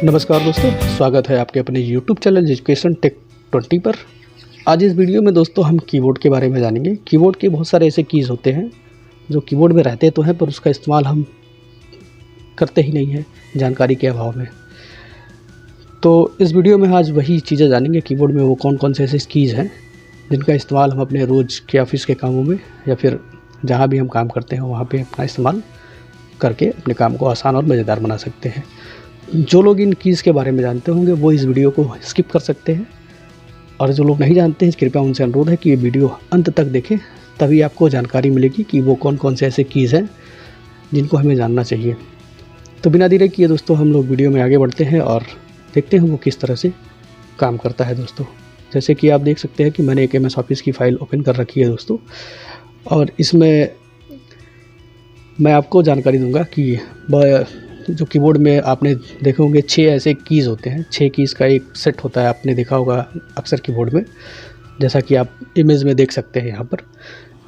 नमस्कार दोस्तों, स्वागत है आपके अपने YouTube चैनल एजुकेशन टेक 20 पर। आज इस वीडियो में दोस्तों हम कीबोर्ड के बारे में जानेंगे। कीबोर्ड के बहुत सारे ऐसे कीज़ होते हैं जो कीबोर्ड में रहते तो हैं पर उसका इस्तेमाल हम करते ही नहीं हैं जानकारी के अभाव में। तो इस वीडियो में आज वही चीज़ें जानेंगे कीबोर्ड में वो कौन कौन से ऐसे कीज़ हैं जिनका इस्तेमाल हम अपने रोज़ के ऑफिस के कामों में या फिर जहाँ भी हम काम करते हैं वहाँ पर अपना इस्तेमाल करके अपने काम को आसान और मज़ेदार बना सकते हैं। जो लोग इन कीज़ के बारे में जानते होंगे वो इस वीडियो को स्किप कर सकते हैं, और जो लोग नहीं जानते हैं कृपया उनसे अनुरोध है कि ये वीडियो अंत तक देखें, तभी आपको जानकारी मिलेगी कि वो कौन कौन से ऐसे कीज़ हैं जिनको हमें जानना चाहिए। तो बिना देरी किए दोस्तों हम लोग वीडियो में आगे बढ़ते हैं और देखते हैं वो किस तरह से काम करता है दोस्तों। जैसे कि आप देख सकते हैं कि मैंने एक MS ऑफिस की फ़ाइल ओपन कर रखी है दोस्तों, और इसमें मैं आपको जानकारी दूंगा कि जो कीबोर्ड में आपने देखे होंगे 6 ऐसे कीज़ होते हैं। 6 कीज़ का एक सेट होता है, आपने देखा होगा अक्सर कीबोर्ड में, जैसा कि आप इमेज में देख सकते हैं यहाँ पर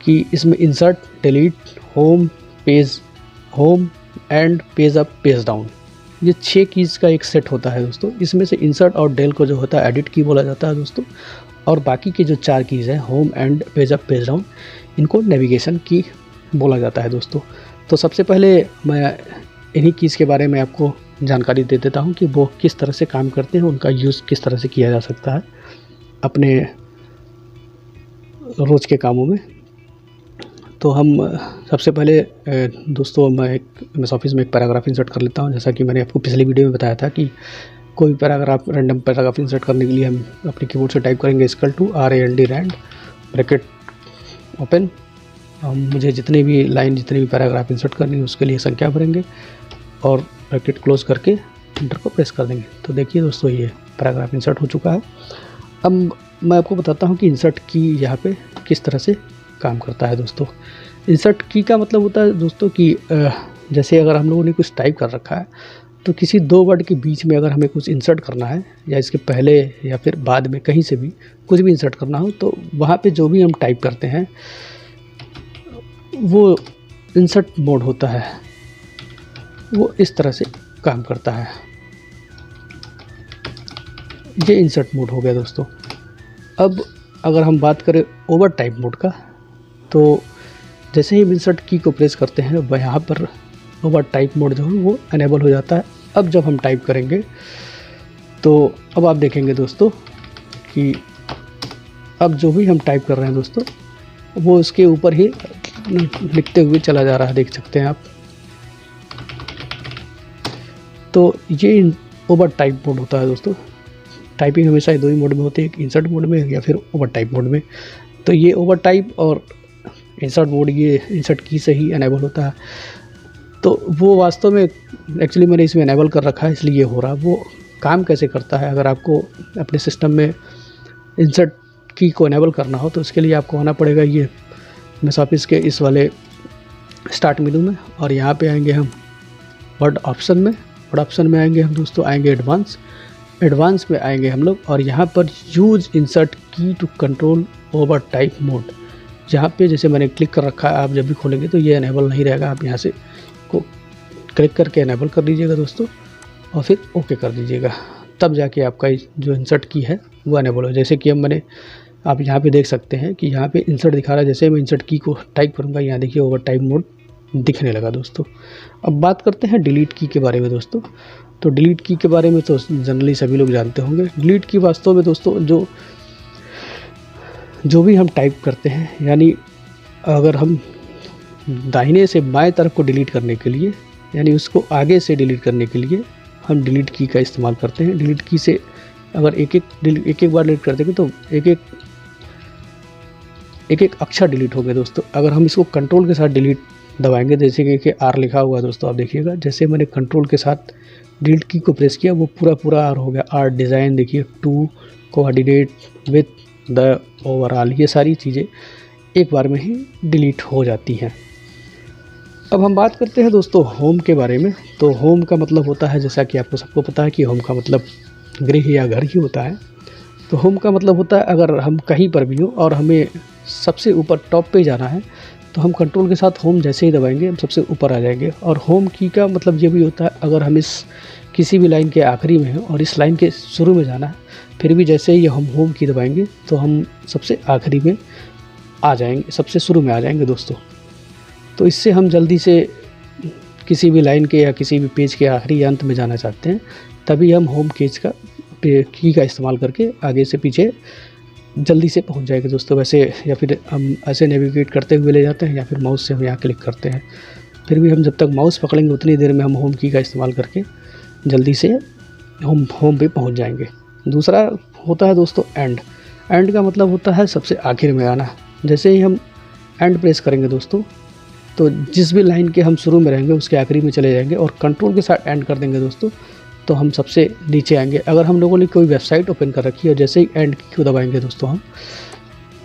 कि इसमें insert, delete, home, page home and page up, page down, ये 6 कीज़ का एक सेट होता है दोस्तों। इसमें से इंसर्ट और डेल को जो होता है एडिट की बोला जाता है दोस्तों, और बाकी के जो 4 कीज़ हैं home and page up, page down, इनको नेविगेशन की बोला जाता है दोस्तों। तो सबसे पहले मैं इन्हीं कीज़ के बारे में आपको जानकारी दे देता हूं कि वो किस तरह से काम करते हैं, उनका यूज़ किस तरह से किया जा सकता है अपने रोज़ के कामों में। तो हम सबसे पहले दोस्तों मैं एक MS ऑफिस में एक पैराग्राफ इंसर्ट कर लेता हूं। जैसा कि मैंने आपको पिछली वीडियो में बताया था कि कोई पैराग्राफ, रैंडम पैराग्राफ इंसर्ट करने के लिए हम अपने कीबोर्ड से टाइप करेंगे =RAND रैंड ब्रैकेट ओपन। मुझे जितनी भी पैराग्राफ इंसर्ट करनी है उसके लिए संख्या भरेंगे और ब्रैकेट क्लोज करके एंटर को प्रेस कर देंगे। तो देखिए दोस्तों ये पैराग्राफ इंसर्ट हो चुका है। अब मैं आपको बताता हूँ कि इंसर्ट की यहाँ पे किस तरह से काम करता है दोस्तों। इंसर्ट की का मतलब होता है दोस्तों कि जैसे अगर हम लोगों ने कुछ टाइप कर रखा है तो किसी 2 वर्ड के बीच में अगर हमें कुछ इंसर्ट करना है या इसके पहले या फिर बाद में कहीं से भी कुछ भी इंसर्ट करना हो, तो वहाँ पर जो भी हम टाइप करते हैं वो इंसर्ट मोड होता है, वो इस तरह से काम करता है। ये इंसर्ट मोड हो गया दोस्तों। अब अगर हम बात करें ओवर टाइप मोड का, तो जैसे ही इंसर्ट की को प्रेस करते हैं वह यहाँ पर ओवर टाइप मोड जो है वो अनेबल हो जाता है। अब जब हम टाइप करेंगे तो अब आप देखेंगे दोस्तों कि अब जो भी हम टाइप कर रहे हैं दोस्तों वो उसके ऊपर ही लिखते हुए चला जा रहा है, देख सकते हैं आप। तो ये ओवर टाइप मोड होता है दोस्तों। टाइपिंग हमेशा 2 ही मोड में होती है, एक इंसर्ट मोड में या फिर ओवर टाइप मोड में। तो ये ओवर टाइप और इंसर्ट मोड ये इंसर्ट की से ही अनेबल होता है। तो वो वास्तव में एक्चुअली मैंने इसमें अनेबल कर रखा है इसलिए ये हो रहा है। वो काम कैसे करता है, अगर आपको अपने सिस्टम में इंसर्ट की को अनेबल करना हो तो उसके लिए आपको आना पड़ेगा ये MS ऑफिस के इस वाले स्टार्ट मेनू में, और यहाँ पे आएंगे हम वर्ड ऑप्शन में। वर्ड ऑप्शन में आएंगे हम दोस्तों, आएंगे एडवांस में आएंगे हम लोग, और यहाँ पर use insert key to control overtype mode, यहाँ पे जैसे मैंने क्लिक कर रखा है, आप जब भी खोलेंगे तो ये अनेबल नहीं रहेगा। आप यहाँ से को क्लिक करके अनेबल कर दीजिएगा दोस्तों और फिर ओके कर दीजिएगा, तब जाके आपका जो इंसर्ट की है वो अनेबल हो। जैसे कि अब आप यहाँ पे देख सकते हैं कि यहाँ पे इंसर्ट दिखा रहा है। जैसे मैं इंसर्ट की को टाइप करूँगा यहाँ देखिए ओवर टाइप मोड दिखने लगा दोस्तों। अब बात करते हैं डिलीट की के बारे में दोस्तों। तो डिलीट की के बारे में तो जनरली सभी लोग जानते होंगे। डिलीट की वास्तव में दोस्तों जो भी हम टाइप करते हैं, यानी अगर हम दाहिने से बाएं तरफ को डिलीट करने के लिए, यानी उसको आगे से डिलीट करने के लिए हम डिलीट की का इस्तेमाल करते हैं। डिलीट की से अगर एक एक बार डिलीट कर देंगे तो एक अक्षर डिलीट हो गया दोस्तों। अगर हम इसको कंट्रोल के साथ डिलीट दबाएंगे, जैसे कि R लिखा हुआ है दोस्तों, आप देखिएगा जैसे मैंने कंट्रोल के साथ डिलीट की को प्रेस किया वो पूरा R हो गया। R डिज़ाइन देखिए, to coordinate with the overall, ये सारी चीज़ें एक बार में ही डिलीट हो जाती हैं। अब हम बात करते हैं दोस्तों होम के बारे में। तो होम का मतलब होता है, जैसा कि आपको सबको पता है कि होम का मतलब गृह या घर ही होता है। तो होम का मतलब होता है अगर हम कहीं पर भी हो और हमें सबसे ऊपर टॉप पे जाना है तो हम कंट्रोल के साथ होम जैसे ही दबाएंगे हम सबसे ऊपर आ जाएंगे। और होम की का मतलब ये भी होता है अगर हम इस किसी भी लाइन के आखिरी में है और इस लाइन के शुरू में जाना है, फिर भी जैसे ही हम होम की दबाएंगे तो हम सबसे आखिरी में आ जाएंगे, सबसे शुरू में आ जाएंगे दोस्तों। तो इससे हम जल्दी से किसी भी लाइन के या किसी भी पेज के आखिरी या अंत में जाना चाहते हैं, तभी हम होम की का इस्तेमाल करके आगे से पीछे जल्दी से पहुंच जाएंगे दोस्तों। वैसे या फिर हम ऐसे नेविगेट करते हुए ले जाते हैं या फिर माउस से हम यहाँ क्लिक करते हैं, फिर भी हम जब तक माउस पकड़ेंगे उतनी देर में हम होम की का इस्तेमाल करके जल्दी से होम पे पहुंच जाएंगे। दूसरा होता है दोस्तों एंड का मतलब होता है सबसे आखिर में आना। जैसे ही हम एंड प्रेस करेंगे दोस्तों, तो जिस भी लाइन के हम शुरू में रहेंगे उसके आखिरी में चले जाएंगे और कंट्रोल के साथ एंड कर देंगे दोस्तों, तो हम सबसे नीचे आएंगे। अगर हम लोगों ने कोई वेबसाइट ओपन कर रखी है और जैसे ही एंड को दबाएंगे दोस्तों हम,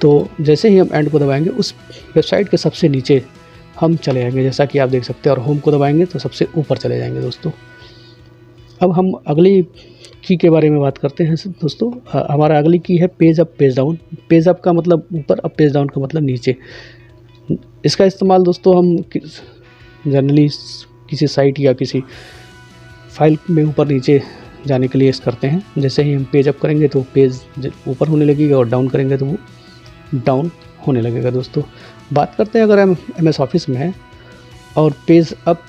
तो जैसे ही हम एंड को दबाएंगे उस वेबसाइट के सबसे नीचे हम चले जाएंगे, जैसा कि आप देख सकते हैं। और होम को दबाएंगे तो सबसे ऊपर चले जाएंगे दोस्तों। अब हम अगली की के बारे में बात करते हैं दोस्तों। हमारा अगली की है page up page down. Page up का मतलब ऊपर, अब पेज डाउन का मतलब नीचे। इसका इस्तेमाल दोस्तों हम जनरली किसी साइट या किसी फाइल में ऊपर नीचे जाने के लिए करते हैं। जैसे ही हम पेज अप करेंगे तो पेज ऊपर होने लगेगा और डाउन करेंगे तो वो डाउन होने लगेगा दोस्तों। बात करते हैं अगर हम MS ऑफिस में हैं और पेज अप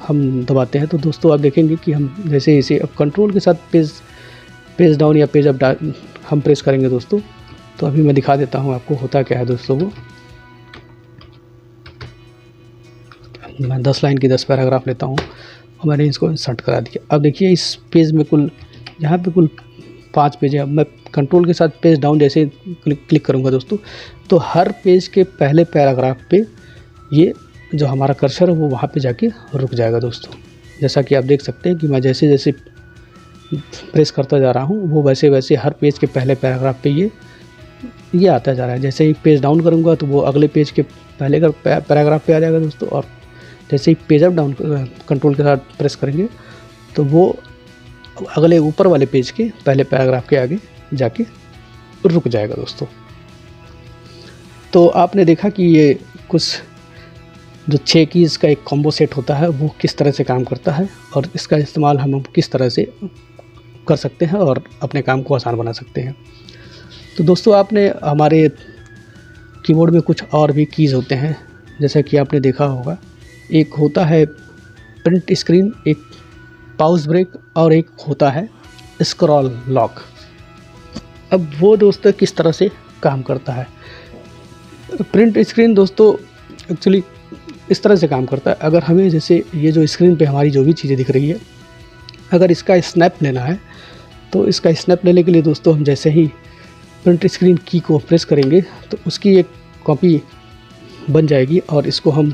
हम दबाते हैं तो दोस्तों आप देखेंगे कि हम जैसे इसे अब कंट्रोल के साथ पेज डाउन या पेज अप हम प्रेस करेंगे दोस्तों। तो अभी मैं दिखा देता हूँ आपको होता क्या है दोस्तों। वो मैं 10 लाइन की 10 पैराग्राफ लेता हूँ और मैंने इसको इंसर्ट करा दिया। अब देखिए इस पेज में यहाँ पे कुल 5 पेज है। अब मैं कंट्रोल के साथ पेज डाउन जैसे क्लिक करूँगा दोस्तों, तो हर पेज के पहले पैराग्राफ पे ये जो हमारा कर्सर है वो वहाँ पे जाके रुक जाएगा दोस्तों। जैसा कि आप देख सकते हैं कि मैं जैसे जैसे प्रेस करता जा रहा हूँ वो वैसे वैसे हर पेज के पहले पैराग्राफ पे ये आता जा रहा है। जैसे ही पेज डाउन करूँगा तो वो अगले पेज के पहले का पैराग्राफ पे आ जाएगा दोस्तों। और जैसे ही पेज अप डाउन कंट्रोल के साथ प्रेस करेंगे तो वो अगले ऊपर वाले पेज के पहले पैराग्राफ के आगे जाके रुक जाएगा दोस्तों। तो आपने देखा कि ये कुछ जो 6 कीज़ का एक कॉम्बो सेट होता है वो किस तरह से काम करता है और इसका इस्तेमाल हम किस तरह से कर सकते हैं और अपने काम को आसान बना सकते हैं। तो दोस्तों आपने हमारे कीबोर्ड में कुछ और भी कीज़ होते हैं, जैसा कि आपने देखा होगा। एक होता है प्रिंट स्क्रीन, एक पाउज ब्रेक और एक होता है स्क्रॉल लॉक। अब वो दोस्तों किस तरह से काम करता है। प्रिंट स्क्रीन दोस्तों एक्चुअली इस तरह से काम करता है। अगर हमें जैसे ये जो स्क्रीन पे हमारी जो भी चीज़ें दिख रही है, अगर इसका स्नैप लेना है तो इसका स्नैप लेने के लिए दोस्तों हम जैसे ही प्रिंट स्क्रीन की को प्रेस करेंगे तो उसकी एक कॉपी बन जाएगी और इसको हम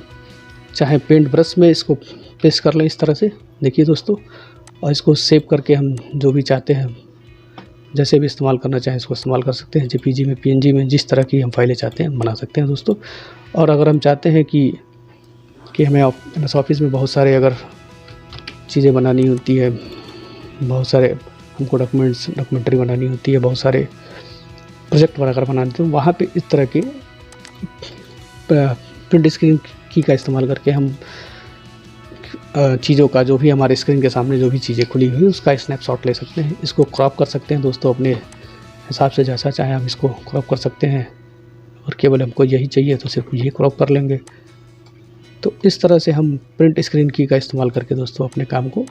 चाहे पेंट ब्रश में इसको प्रेस कर लें इस तरह से, देखिए दोस्तों, और इसको सेव करके हम जो भी चाहते हैं जैसे भी इस्तेमाल करना चाहें इसको इस्तेमाल कर सकते हैं। JPG में, PNG में, जिस तरह की हम फाइलें चाहते हैं बना सकते हैं दोस्तों। और अगर हम चाहते हैं कि हमें MS ऑफिस में बहुत सारे अगर चीज़ें बनानी होती है, बहुत सारे हमको डॉक्यूमेंट्री बनानी होती है, बहुत सारे प्रोजेक्ट बनाकर बनाने होते हैं, वहाँ पे इस तरह के प्रिंट स्क्रीन की का इस्तेमाल करके हम चीज़ों का जो भी हमारे स्क्रीन के सामने जो भी चीज़ें खुली हुई उसका स्नैपशॉट ले सकते हैं। इसको क्रॉप कर सकते हैं दोस्तों अपने हिसाब से, जैसा चाहे हम इसको क्रॉप कर सकते हैं। और केवल हमको यही चाहिए तो सिर्फ ये क्रॉप कर लेंगे। तो इस तरह से हम प्रिंट स्क्रीन की का इस्तेमाल करके दोस्तों अपने काम को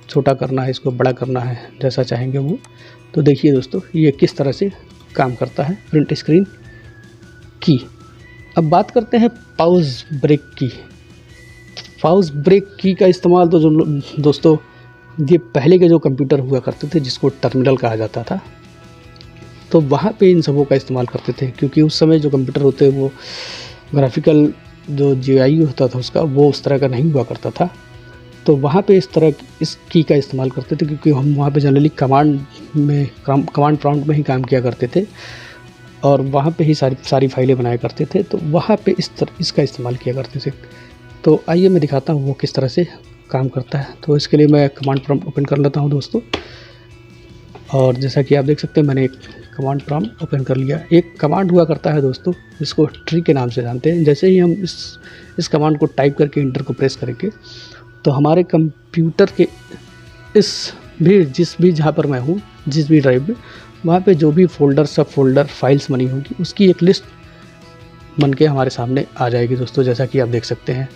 छोटा करना है, इसको बड़ा करना है, जैसा चाहेंगे वो। तो देखिए दोस्तों ये किस तरह से काम करता है प्रिंट स्क्रीन की। अब बात करते हैं पाउज ब्रेक की। पाउज ब्रेक की का इस्तेमाल तो जो दोस्तों ये पहले के जो कंप्यूटर हुआ करते थे जिसको टर्मिनल कहा जाता था, तो वहाँ पे इन सबों का इस्तेमाल करते थे, क्योंकि उस समय जो कंप्यूटर होते वो ग्राफिकल जो GUI होता था उसका वो उस तरह का नहीं हुआ करता था। तो वहाँ पे इस की का इस्तेमाल करते थे, क्योंकि हम वहाँ पे जनरली कमांड प्रॉम्प्ट में ही काम किया करते थे और वहाँ पे ही सारी फाइलें बनाया करते थे। तो वहाँ पे इसका इस्तेमाल किया करते थे। तो आइए मैं दिखाता हूँ वो किस तरह से काम करता है। तो इसके लिए मैं कमांड प्रॉम्प्ट ओपन कर लेता हूँ दोस्तों, और जैसा कि आप देख सकते हैं मैंने एक कमांड प्रॉम्प्ट ओपन कर लिया। एक कमांड हुआ करता है दोस्तों जिसको ट्री के नाम से जानते हैं। जैसे ही हम इस कमांड को टाइप करके इंटर को प्रेस करेंगे तो हमारे कंप्यूटर के जिस भी जहाँ पर मैं हूँ, जिस भी ड्राइव में, वहाँ पे जो भी फ़ोल्डर, सब फ़ोल्डर, फाइल्स बनी होंगी, उसकी एक लिस्ट बन के हमारे सामने आ जाएगी दोस्तों, जैसा कि आप देख सकते हैं।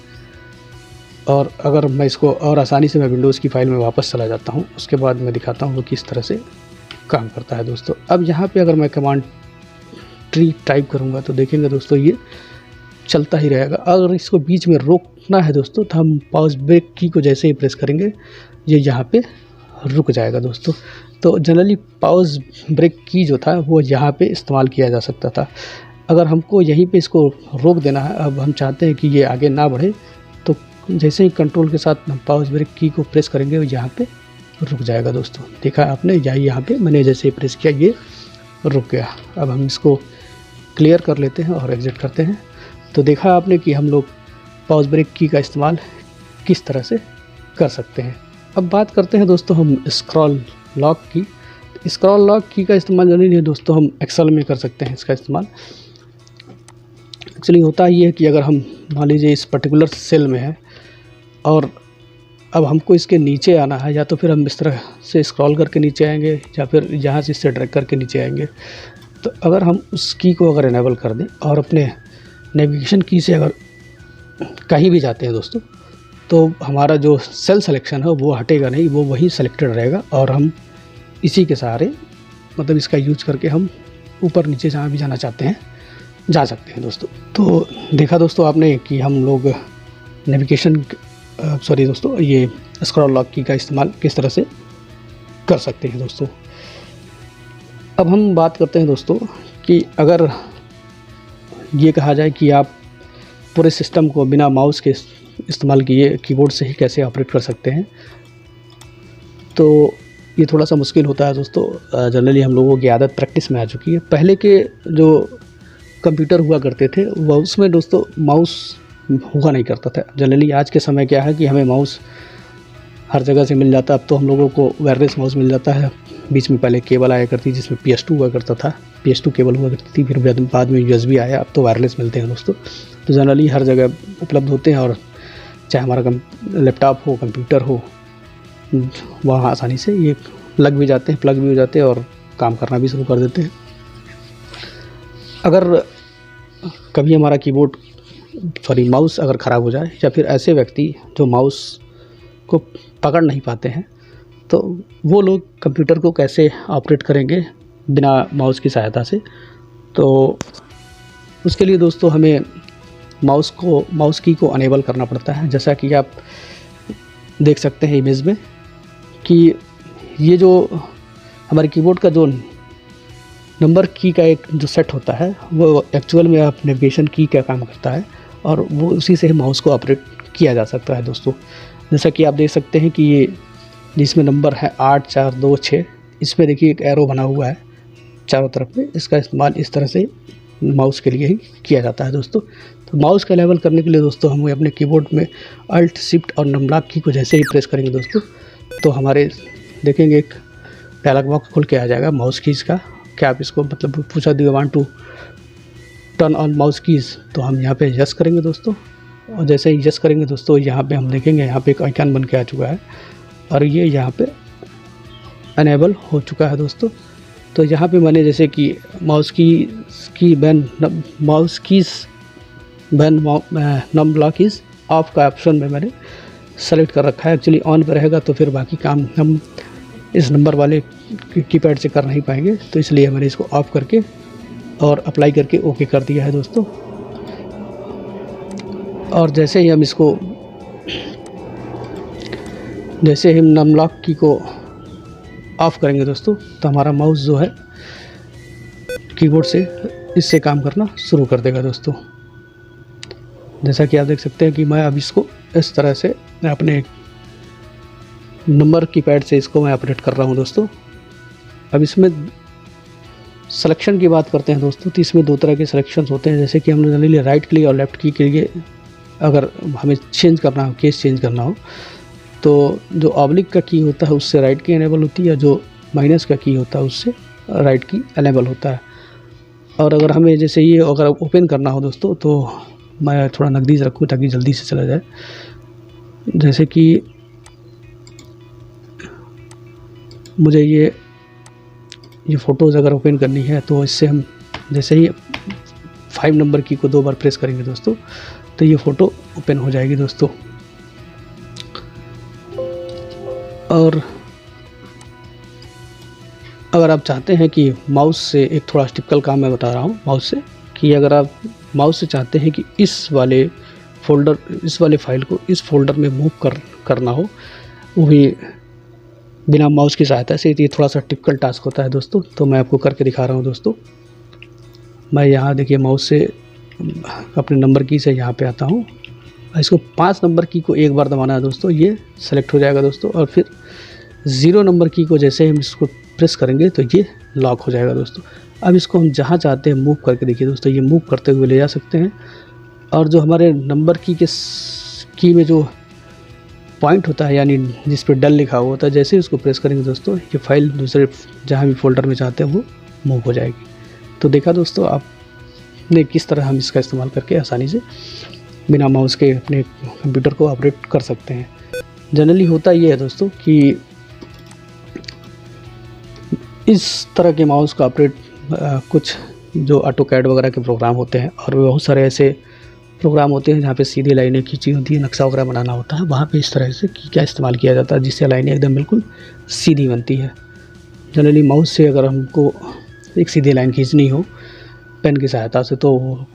और अगर मैं इसको और आसानी से मैं विंडोज़ की फ़ाइल में वापस चला जाता हूँ, उसके बाद मैं दिखाता हूँ वो किस तरह से काम करता है दोस्तों। अब यहाँ पे अगर मैं कमांड ट्री टाइप करूँगा तो देखेंगे दोस्तों ये चलता ही रहेगा। अगर इसको बीच में रोकना है दोस्तों तो हम पॉज ब्रेक की को जैसे ही प्रेस करेंगे ये यहाँ पे रुक जाएगा दोस्तों। तो जनरली पॉज ब्रेक की जो था वो यहाँ पे इस्तेमाल किया जा सकता था। अगर हमको यहीं पे इसको रोक देना है, अब हम चाहते हैं कि ये आगे ना बढ़े, तो जैसे ही कंट्रोल के साथ हम पॉज ब्रेक की को प्रेस करेंगे वो यहाँ पे रुक जाएगा दोस्तों। देखा आपने, यहाँ पे मैंने जैसे ही प्रेस किया ये रुक गया। अब हम इसको क्लियर कर लेते हैं और एग्ज़िट करते हैं। तो देखा आपने कि हम लोग पॉज ब्रेक की का इस्तेमाल किस तरह से कर सकते हैं। अब बात करते हैं दोस्तों हम स्क्रॉल लॉक की। स्क्रॉल लॉक की का इस्तेमाल जरूरी नहीं दोस्तों, हम एक्सेल में कर सकते हैं इसका इस्तेमाल। एक्चुअली होता ये है कि अगर हम मान लीजिए इस पर्टिकुलर सेल में है और अब हमको इसके नीचे आना है, या तो फिर हम इस तरह से स्क्रॉल करके नीचे आएंगे या फिर यहाँ से इससे ड्रैग करके नीचे आएंगे। तो अगर हम उस की को अगर इनेबल कर दें और अपने नेविगेशन की से अगर कहीं भी जाते हैं दोस्तों, तो हमारा जो सेल सिलेक्शन है वो हटेगा नहीं, वो वही सेलेक्टेड रहेगा और हम इसी के सहारे मतलब इसका यूज करके हम ऊपर नीचे जहाँ भी जाना चाहते हैं जा सकते हैं दोस्तों। तो देखा दोस्तों आपने कि हम लोग नेविगेशन दोस्तों ये स्क्रॉल लॉक की का इस्तेमाल किस तरह से कर सकते हैं दोस्तों। अब हम बात करते हैं दोस्तों कि अगर ये कहा जाए कि आप पूरे सिस्टम को बिना माउस के इस्तेमाल किए कीबोर्ड से ही कैसे ऑपरेट कर सकते हैं, तो ये थोड़ा सा मुश्किल होता है दोस्तों। जनरली हम लोगों की आदत प्रैक्टिस में आ चुकी है। पहले के जो कंप्यूटर हुआ करते थे वह उसमें दोस्तों माउस हुआ नहीं करता था। जनरली आज के समय क्या है कि हमें माउस हर जगह से मिल जाता है। अब तो हम लोगों को वायरलेस माउस मिल जाता है। बीच में पहले केबल आया करती जिसमें PS2 हुआ करता था, PS2 केबल हुआ करती थी, फिर बाद में USB आया, अब तो वायरलेस मिलते हैं दोस्तों। तो जनरली हर जगह उपलब्ध होते हैं और चाहे हमारा लैपटॉप हो, कंप्यूटर हो, वहाँ आसानी से ये लग भी जाते हैं, प्लग भी हो जाते हैं और काम करना भी शुरू कर देते हैं। अगर कभी हमारा कीबोर्ड माउस अगर ख़राब हो जाए या फिर ऐसे व्यक्ति जो माउस को पकड़ नहीं पाते हैं, तो वो लोग कंप्यूटर को कैसे ऑपरेट करेंगे बिना माउस की सहायता से। तो उसके लिए दोस्तों हमें माउस की को अनेबल करना पड़ता है। जैसा कि आप देख सकते हैं इमेज में कि ये जो हमारे कीबोर्ड का जो नंबर की का एक जो सेट होता है वो एक्चुअल में आप नेविगेशन की का काम करता है और वो उसी से माउस को ऑपरेट किया जा सकता है दोस्तों। जैसा कि आप देख सकते हैं कि ये जिसमें नंबर है 8 4 2 6, इस पर देखिए एक एरो बना हुआ है चारों तरफ में। इसका इस्तेमाल इस तरह से माउस के लिए ही किया जाता है दोस्तों। तो माउस का लेवल करने के लिए दोस्तों हम अपने कीबोर्ड में अल्ट शिफ्ट और नंबर की को जैसे ही प्रेस करेंगे दोस्तों, तो हमारे देखेंगे एक डायलॉग बॉक्स खुल के आ जाएगा माउस कीज़ का। क्या आप इसको मतलब पूछा दिए want to turn on mouse keys, तो हम यहाँ पे यस करेंगे दोस्तों। और जैसे ही यस करेंगे दोस्तों यहाँ पे हम देखेंगे यहाँ पे एक आइकन बन के आ चुका है और ये यहाँ पे अनेबल हो चुका है दोस्तों। तो यहाँ पे मैंने जैसे कि mouse keys num lock is off का ऑप्शन में मैंने सेलेक्ट कर रखा है। एक्चुअली ऑन पर रहेगा तो फिर बाकी काम हम इस नंबर वाले कीपैड से कर नहीं पाएंगे, तो इसलिए मैंने इसको ऑफ करके और अप्लाई करके ओके कर दिया है दोस्तों। और जैसे ही हम इसको नम लॉक की को ऑफ़ करेंगे दोस्तों, तो हमारा माउस जो है कीबोर्ड से इससे काम करना शुरू कर देगा दोस्तों। जैसा कि आप देख सकते हैं कि मैं अब इसको इस तरह से अपने नंबर कीपैड से इसको मैं ऑपरेट कर रहा हूं दोस्तों। अब इसमें सिलेक्शन की बात करते हैं दोस्तों, तो इसमें दो तरह के सिलेक्शंस होते हैं। जैसे कि हम लोग जनरली राइट क्लिक और लेफ़्ट की के लिए अगर हमें चेंज करना हो, केस चेंज करना हो, तो जो ऑब्लिक का की होता है उससे राइट की इनेबल होती है, जो माइनस का की होता है उससे राइट की इनेबल होता है। और अगर हमें जैसे ये अगर ओपन करना हो दोस्तों, तो मैं थोड़ा नगदी रखूँ ताकि जल्दी से चला जाए। जैसे कि मुझे ये फ़ोटोज़ अगर ओपन करनी है तो इससे हम जैसे ही 5 नंबर की को 2 बार प्रेस करेंगे दोस्तों तो ये फ़ोटो ओपन हो जाएगी दोस्तों। और अगर आप चाहते हैं कि माउस से एक थोड़ा टिपिकल काम मैं बता रहा हूँ माउस से, कि अगर आप माउस से चाहते हैं कि इस वाले फ़ाइल को इस फ़ोल्डर में मूव करना हो, वो भी बिना माउस की सहायता से, ये थोड़ा सा टिपिकल टास्क होता है दोस्तों। तो मैं आपको करके दिखा रहा हूँ दोस्तों। मैं यहाँ देखिए माउस से अपने नंबर की से यहाँ पे आता हूँ, इसको 5 नंबर की को एक बार दबाना है दोस्तों, ये सेलेक्ट हो जाएगा दोस्तों। और फिर 0 नंबर की को जैसे हम इसको प्रेस करेंगे तो ये लॉक हो जाएगा दोस्तों। अब इसको हम जहाँ चाहते हैं मूव करके देखिए दोस्तों, ये मूव करते हुए ले जा सकते हैं। और जो हमारे नंबर की में जो पॉइंट होता है, यानी जिस पे डल लिखा हुआ होता है, जैसे ही उसको प्रेस करेंगे दोस्तों ये फाइल दूसरे जहाँ भी फोल्डर में चाहते हैं वो मूव हो जाएगी। तो देखा दोस्तों आपने किस तरह हम इसका इस्तेमाल करके आसानी से बिना माउस के अपने कंप्यूटर को ऑपरेट कर सकते हैं। जनरली होता ये है दोस्तों कि इस तरह के माउस का ऑपरेट कुछ जो ऑटोकैड वगैरह के प्रोग्राम होते हैं और बहुत सारे ऐसे प्रोग्राम होते हैं जहाँ पे सीधी लाइनें खींची होती है, नक्शा वगैरह बनाना होता है, वहाँ पे इस तरह से क्या इस्तेमाल किया जाता है जिससे लाइनें एकदम बिल्कुल सीधी बनती है। जनरली माउस से अगर हमको एक सीधी लाइन खींचनी हो पेन की सहायता से तो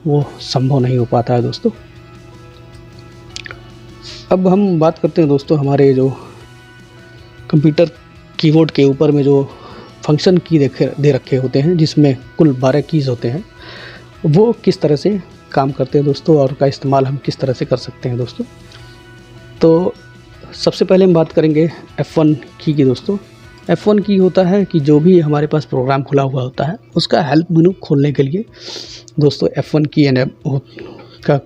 वो संभव नहीं हो पाता है दोस्तों। अब हम बात करते हैं दोस्तों हमारे जो कंप्यूटर कीबोर्ड के ऊपर में जो फंक्शन की दे रखे होते हैं, जिसमें कुल 12 कीज़ होते हैं, वो किस तरह से काम करते हैं दोस्तों और का इस्तेमाल हम किस तरह से कर सकते हैं दोस्तों। तो सबसे पहले हम बात करेंगे F1 की दोस्तों। F1 की होता है कि जो भी हमारे पास प्रोग्राम खुला हुआ होता है उसका हेल्प मेनू खोलने के लिए दोस्तों F1 की का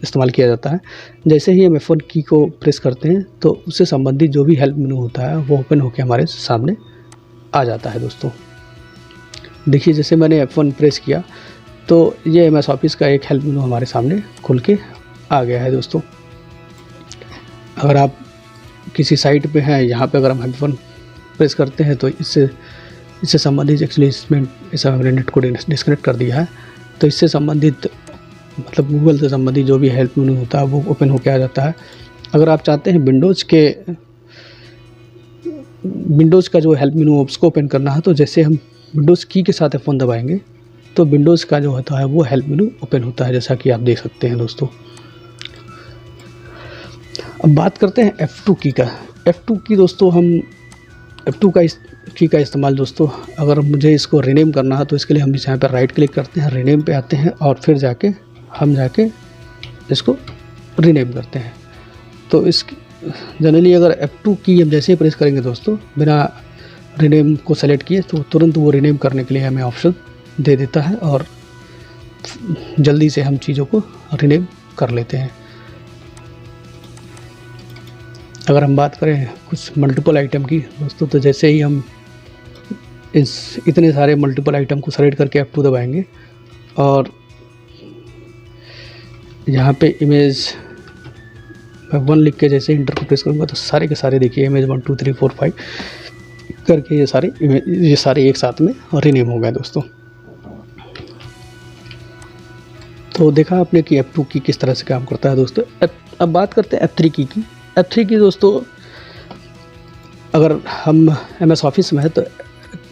इस्तेमाल किया जाता है। जैसे ही हम F1 की को प्रेस करते हैं तो उससे संबंधित जो भी हेल्प मेनू होता है वो ओपन होकर हमारे सामने आ जाता है दोस्तों। देखिए जैसे मैंने F1 प्रेस किया तो ये MS ऑफिस का एक हेल्प मेनू हमारे सामने खुल के आ गया है दोस्तों। अगर आप किसी साइट पे हैं, यहाँ पे अगर हम F1 प्रेस करते हैं तो इससे संबंधित एक्चुअली इसमें ऐसा हमने नेट को डिस्कनेक्ट कर दिया है, तो इससे संबंधित मतलब गूगल से संबंधित जो भी हेल्प मेनू होता है वो ओपन होके आ जाता है। अगर आप चाहते हैं विंडोज़ का जो हेल्प मेनू उसको ओपन करना है तो जैसे हम विंडोज़ की के साथ F1 दबाएंगे तो विंडोज़ का जो होता है वो हेल्प मेनू ओपन होता है, जैसा कि आप देख सकते हैं दोस्तों। अब बात करते हैं F2 की का। F2 की दोस्तों हम F2 की का इस्तेमाल दोस्तों अगर मुझे इसको रीनेम करना है तो इसके लिए हम यहाँ पर राइट क्लिक करते हैं, रीनेम पे आते हैं और फिर हम जाके इसको रीनेम करते हैं। तो इसकी जनरली अगर F2 की हम जैसे ही प्रेस करेंगे दोस्तों बिना रीनेम को सेलेक्ट किए तो तुरंत वो रीनेम करने के लिए हमें ऑप्शन दे देता है और जल्दी से हम चीज़ों को रीनेम कर लेते हैं। अगर हम बात करें कुछ मल्टीपल आइटम की दोस्तों तो जैसे ही हम इतने सारे मल्टीपल आइटम को सेलेक्ट करके F2 दबाएंगे और यहाँ पे इमेज 1 लिख के जैसे इंटर को प्रेस करूँगा तो सारे के सारे देखिए इमेज 1 2 3 4 5 करके ये सारे एक साथ में रीनेम हो गए दोस्तों। तो देखा आपने कि F2 की किस तरह से काम करता है दोस्तों। अब बात करते हैं F3 की। F3 की दोस्तों अगर हम MS ऑफिस में है तो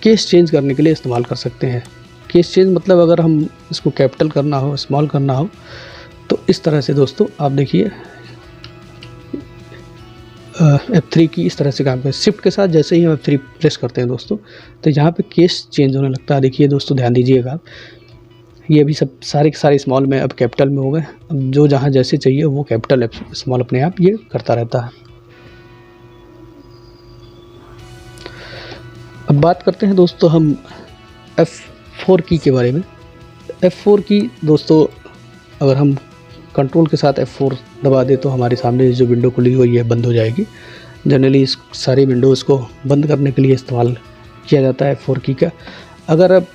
केस चेंज करने के लिए इस्तेमाल कर सकते हैं। केस चेंज मतलब अगर हम इसको कैपिटल करना हो, स्मॉल करना हो तो इस तरह से दोस्तों आप देखिए F3 की इस तरह से काम करते हैं। शिफ्ट के साथ जैसे ही हम F3 प्रेस करते हैं दोस्तों तो यहाँ पे केस चेंज होने लगता है। देखिए दोस्तों ध्यान दीजिएगा आप, ये अभी सब सारे के सारे स्मॉल में अब कैपिटल में हो गए। अब जो जहाँ जैसे चाहिए वो कैपिटल स्मॉल अपने आप ये करता रहता है। अब बात करते हैं दोस्तों हम F4 की के बारे में। F4 की दोस्तों अगर हम कंट्रोल के साथ F4 दबा दे तो हमारे सामने जो विंडो खुली हुई है बंद हो जाएगी। जनरली इस सारी विंडोज़ को बंद करने के लिए इस्तेमाल किया जाता है F4 की का। अगर अब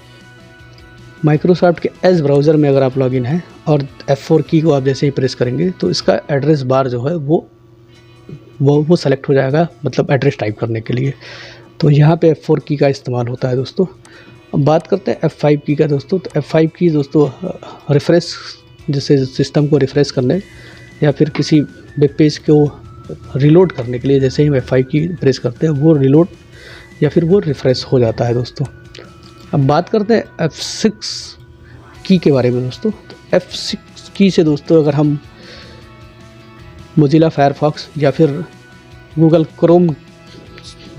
माइक्रोसॉफ्ट के एज ब्राउज़र में अगर आप लॉगिन हैं और F4 की को आप जैसे ही प्रेस करेंगे तो इसका एड्रेस बार जो है वो सेलेक्ट हो जाएगा, मतलब एड्रेस टाइप करने के लिए। तो यहाँ पे F4 की का इस्तेमाल होता है दोस्तों। अब बात करते हैं F5 की का दोस्तों। तो F5 की दोस्तों रिफ़्रेश, जैसे सिस्टम को रिफ़्रेश करने या फिर किसी वेब पेज को रीलोड करने के लिए जैसे ही हम F5 की प्रेस करते हैं वो रीलोड या फिर वो रिफ़्रेश हो जाता है दोस्तों। अब बात करते हैं F6 की के बारे में दोस्तों। तो F6 की से दोस्तों अगर हम मोज़िला फायरफॉक्स या फिर गूगल क्रोम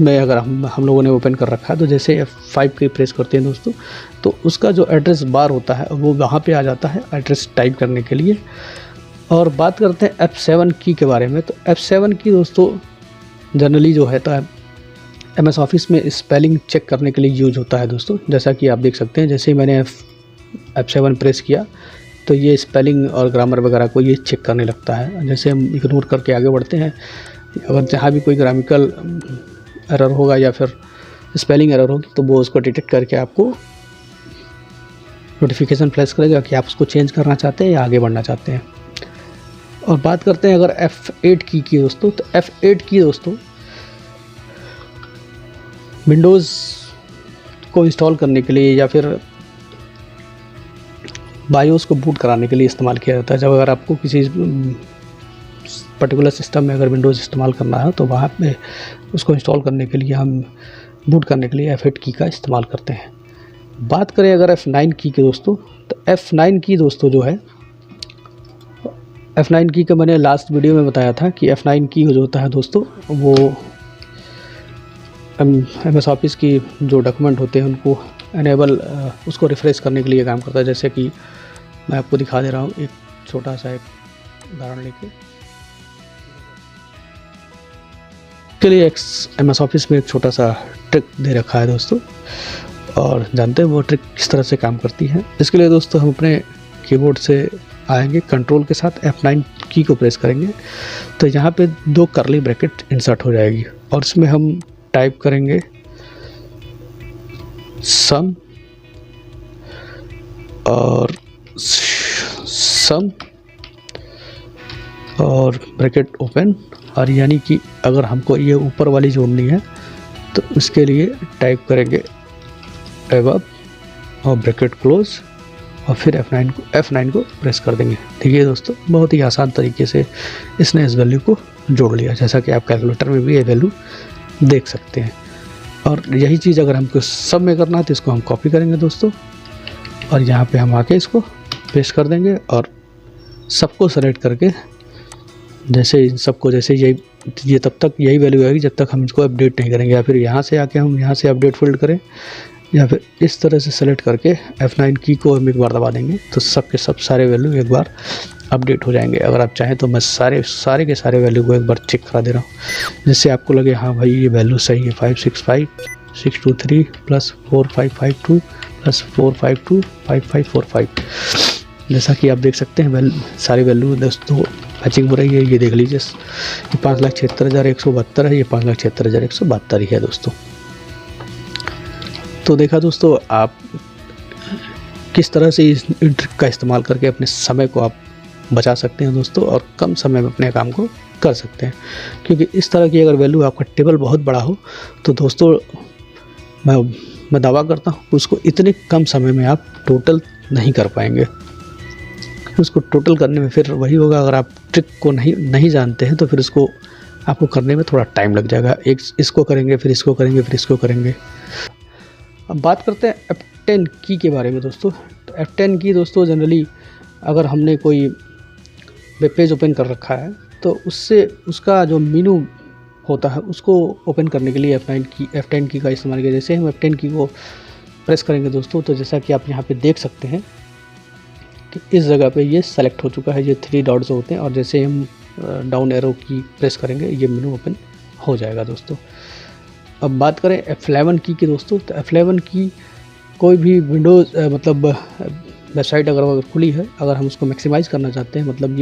में अगर हम लोगों ने ओपन कर रखा है तो जैसे F5 की प्रेस करते हैं दोस्तों तो उसका जो एड्रेस बार होता है वो वहाँ पे आ जाता है एड्रेस टाइप करने के लिए। और बात करते हैं F7 की के बारे में। तो F7 की दोस्तों जनरली जो है तो MS ऑफिस में स्पेलिंग चेक करने के लिए यूज होता है दोस्तों। जैसा कि आप देख सकते हैं, जैसे ही मैंने F7 प्रेस किया तो ये स्पेलिंग और ग्रामर वगैरह को ये चेक करने लगता है। जैसे हम इग्नोर करके आगे बढ़ते हैं, अगर जहाँ भी कोई ग्रामिकल एरर होगा या फिर स्पेलिंग एरर होगी तो वो उसको डिटेक्ट करके आपको नोटिफिकेशन फ्लैश करेगा कि आप उसको चेंज करना चाहते हैं या आगे बढ़ना चाहते हैं। और बात करते हैं अगर F8 की दोस्तों। तो F8 की दोस्तों विंडोज़ को इंस्टॉल करने के लिए या फिर बायोस को बूट कराने के लिए इस्तेमाल किया जाता है। जब अगर आपको किसी पर्टिकुलर सिस्टम में अगर विंडोज़ इस्तेमाल करना है तो वहाँ पे उसको इंस्टॉल करने के लिए हम बूट करने के लिए F8 की का इस्तेमाल करते हैं। बात करें अगर F9 की दोस्तों। तो F9 की दोस्तों जो है, F9 की का मैंने लास्ट वीडियो में बताया था कि F9 की जो होता है दोस्तों वो MS ऑफिस की जो डॉक्यूमेंट होते हैं उनको एनेबल उसको रिफ़्रेश करने के लिए काम करता है। जैसे कि मैं आपको दिखा दे रहा हूँ एक छोटा सा एक उदाहरण लेके। के लिए MS ऑफिस में एक छोटा सा ट्रिक दे रखा है दोस्तों, और जानते हैं वो ट्रिक किस तरह से काम करती है। इसके लिए दोस्तों हम अपने कीबोर्ड से आएंगे, कंट्रोल के साथ F9 की को प्रेस करेंगे तो यहाँ पे 2 कर्ली ब्रैकेट इंसर्ट हो जाएगी और इसमें हम टाइप करेंगे सम और ब्रैकेट ओपन। और यानी कि अगर हमको ये ऊपर वाली जोड़नी है तो उसके लिए टाइप करेंगे एबव और ब्रैकेट क्लोज और फिर F9 को प्रेस कर देंगे। देखिए दोस्तों बहुत ही आसान तरीके से इसने इस वैल्यू को जोड़ लिया, जैसा कि आप कैलकुलेटर में भी ये वैल्यू देख सकते हैं। और यही चीज़ अगर हमको सब में करना है तो इसको हम कॉपी करेंगे दोस्तों और यहाँ पे हम आके इसको पेस्ट कर देंगे और सबको सेलेक्ट करके जैसे इन सबको जैसे ये तब तक यही वैल्यू आएगी जब तक हम इसको अपडेट नहीं करेंगे, या फिर यहाँ से आके हम यहाँ से अपडेट फील्ड करें या फिर इस तरह से सेलेक्ट करके F9 की को हम एक बार दबा देंगे तो सब के सब सारे वैल्यू एक बार अपडेट हो जाएंगे। अगर आप चाहें तो मैं सारे के सारे वैल्यू को एक बार चेक करा दे रहा हूँ जिससे आपको लगे हाँ भाई ये वैल्यू सही है। 565 623 प्लस 4552 प्लस 452 5545। जैसा कि आप देख सकते हैं सारी वैल्यू दोस्तों मैचिंग हो रही है। ये देख लीजिए ये 5,76,172 है, ये 5,76,172 ही है दोस्तों। तो देखा दोस्तों आप किस तरह से इस ट्रिक का इस्तेमाल करके अपने समय को आप बचा सकते हैं दोस्तों और कम समय में अपने काम को कर सकते हैं। क्योंकि इस तरह की अगर वैल्यू आपका टेबल बहुत बड़ा हो तो दोस्तों मैं दावा करता हूँ उसको इतने कम समय में आप टोटल नहीं कर पाएंगे। उसको टोटल करने में फिर वही होगा, अगर आप ट्रिक को नहीं जानते हैं तो फिर उसको आपको करने में थोड़ा टाइम लग जाएगा। एक इसको करेंगे फिर इसको करेंगे फिर इसको करेंगे। अब बात करते हैं F10 की के बारे में दोस्तों। तो F10 की दोस्तों जनरली अगर हमने कोई वेब पेज ओपन कर रखा है तो उससे उसका जो मेनू होता है उसको ओपन करने के लिए F10 की का इस्तेमाल किया। जैसे हम F10 की को प्रेस करेंगे दोस्तों तो जैसा कि आप यहाँ पे देख सकते हैं कि इस जगह पे ये सेलेक्ट हो चुका है, ये 3 डॉट्स होते हैं और जैसे हम डाउन एरो की प्रेस करेंगे ये मेनू ओपन हो जाएगा दोस्तों। अब बात करें F11 की दोस्तों। तो F11 की कोई भी विंडोज़ मतलब वेबसाइट अगर खुली है, अगर हम उसको मैक्सिमाइज़ करना चाहते हैं, मतलब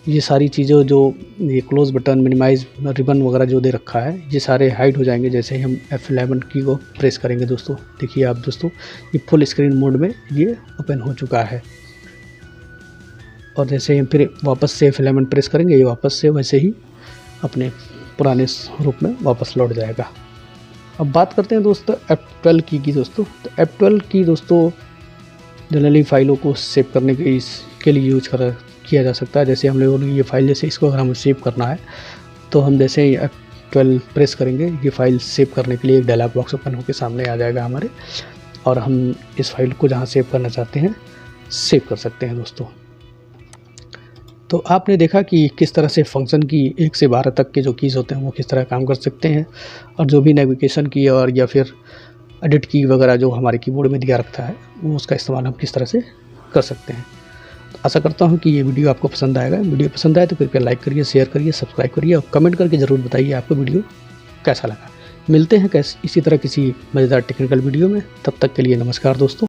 ये सारी चीज़ें जो ये क्लोज बटन मिनिमाइज रिबन वगैरह जो दे रखा है ये सारे हाइड हो जाएंगे जैसे ही हम F11 की को प्रेस करेंगे दोस्तों। देखिए आप दोस्तों ये फुल स्क्रीन मोड में ये ओपन हो चुका है और जैसे ही हम फिर वापस से F11 प्रेस करेंगे ये वापस से वैसे ही अपने पुराने रूप में वापस लौट जाएगा। अब बात करते हैं दोस्तों F12 की दोस्तों। तो F12 की दोस्तों जनरली फाइलों को सेव करने के लिए किया जा सकता है। जैसे हम लोगों ने ये फाइल, जैसे इसको अगर हमें सेव करना है तो हम जैसे ही F12 प्रेस करेंगे, ये फाइल सेव करने के लिए एक डायलॉग बॉक्स ओपन होकर सामने आ जाएगा हमारे, और हम इस फाइल को जहाँ सेव करना चाहते हैं सेव कर सकते हैं दोस्तों। तो आपने देखा कि किस तरह से फंक्शन की 1 से 12 तक के जो कीज़ होते हैं वो किस तरह काम कर सकते हैं, और जो भी नेविगेशन की और या फिर एडिट की वगैरह जो हमारे कीबोर्ड में दिया रखता है वो उसका इस्तेमाल हम किस तरह से कर सकते हैं। तो आशा करता हूँ कि ये वीडियो आपको पसंद आएगा। वीडियो पसंद आए तो कृपया लाइक करिए, शेयर करिए, सब्सक्राइब करिए और कमेंट करके ज़रूर बताइए आपको वीडियो कैसा लगा। मिलते हैं इसी तरह किसी मज़ेदार टेक्निकल वीडियो में। तब तक के लिए नमस्कार दोस्तों।